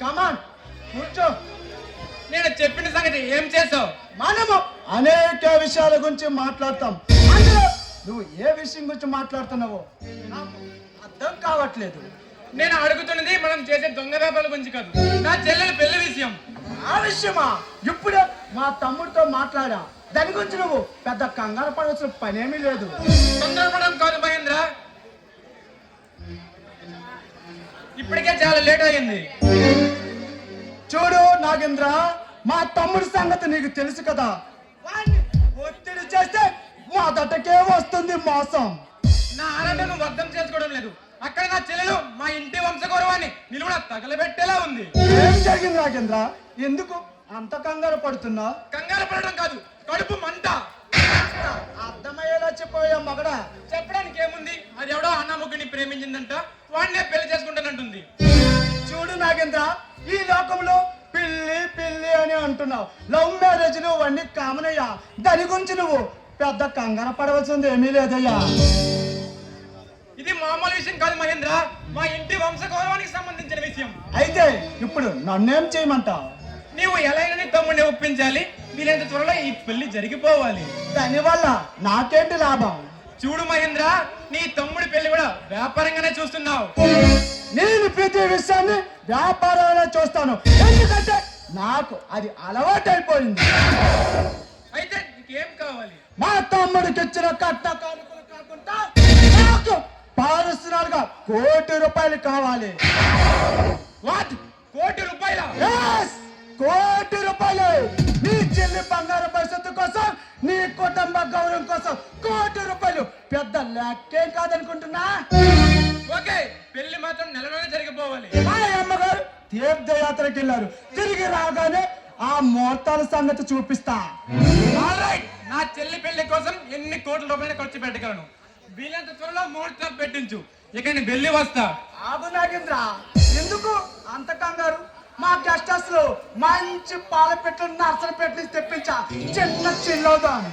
కమాన్ కూర్చో. నేను చెప్పిన సంగతి ఏం చేసావు? మనము అనేక విషయాల గురించి మాట్లాడతాం. అందులో నువ్వు ఏ విషయం గురించి మాట్లాడుతున్నావో నాకు అర్థం కావట్లేదు. నేను అడుగుతున్నది మనం చేసే దొంగ వ్యాపారాల గురించి కాదు, నా చెల్లెల పెళ్లి విషయం. ఆ విషయమా? ఇప్పుడే మా తమ్ముడితో మాట్లాడా. దాని గురించి నువ్వు పెద్ద కంగారు పడవలసిన పనేమీ లేదు. తొందరపడం కాదు మహేంద్ర, ఇప్పటికే చాలా లేట్ అయింది. చూడు నాగేంద్ర, మా తమ్ముడి సంగతి నీకు తెలుసు కదా. వాణ్ణి ఒత్తిడి చేస్తే మొదటకే వస్తుంది మోసం. నా ఆనందం నువ్వు అర్థం చేసుకోవడం లేదు. అక్కడ నా చెల్లెలు మా ఇంటి వంశ గౌరవాన్ని నిలువున తగలబెట్టేలా ఉంది. ఏం జరిగింది నాగేంద్ర? ఎందుకు అంత కంగారు పడుతున్నా? కంగారు పడడం కాదు, కడుపు మంట. అర్థమయ్యేలా చెప్పోయా మగడా. చెప్పడానికి ఏముంది, అది ఎవడో అన్నముగ్గుని ప్రేమించిందంట, వాడినే పెళ్లి చేసుకుంటానంటుంది. చూడు నాగేంద్ర, ఈ లోకంలో పిల్లి పిల్లి అని అంటున్నావు. లవ్ మ్యారేజ్ నువ్వు అన్ని కామనయ్యా. దాని గురించి నువ్వు పెద్ద కంగారు పడవలసింది ఏమీ లేదయ్యా. ఇది మామూలు విషయం కాదు మహేంద్ర, మా ఇంటి వంశ గౌరవానికి సంబంధించిన విషయం. అయితే ఇప్పుడు నన్నేం చేయమంటావు? నీవు ఎలాగైనా నీ తమ్ముడిని ఒప్పించాలి. వీలైనంత త్వరలో ఈ పెళ్లి జరిగిపోవాలి. దానివల్ల నాకేంటి లాభం? చూడు మహేంద్ర, నీ తమ్ముడి పెళ్లి కూడా వ్యాపారంగానే చూస్తున్నావు. నేను ప్రతి విషయాన్ని వ్యాపారంలో చూస్తాను, ఎందుకంటే నాకు అది అలవాటైపోయింది. అయితే నీకేం కావాలి? మా తమ్ముడికి ఇచ్చిన కట్ట కానుకలు కాకుండా నాకు పారిశ్రామిక ₹1,00,00,000 కావాలి. వాట్? ₹1,00,00,000? Yes! ₹1,00,00,000. నీ చెల్లి బంగారు భవిష్యత్తు కోసం, నీ కుటుంబ గౌరవం కోసం ₹1,00,00,000 పెద్ద లెక్కేం కాదనుకుంటున్నా. ఓకే, పెళ్లి మాత్రం నెలలోనే జరిగిపోవాలి. మా అమ్మగారు తీర్థయాత్రకి వెళ్ళారు. తిరిగి రాగానే ఆ ముహూర్తాల సంగతి చూపిస్తా. ఆల్రైట్, నా చెల్లి పెళ్లి కోసం ఎన్ని కోట్ల రూపాయలు ఖర్చు పెట్టగలను. వీలంత త్వరలో ముహూర్తం పెట్టించు, ఇక నేను వెళ్ళి వస్తా. ఆగు నాగేంద్ర, ఎందుకు అంత కంగారు? మా గెస్ట్ హౌస్ లో మంచి పాల పెట్టలు, నర్సరీ పెట్టలు తెప్పించా. చిన్న చిన్నవుతాను.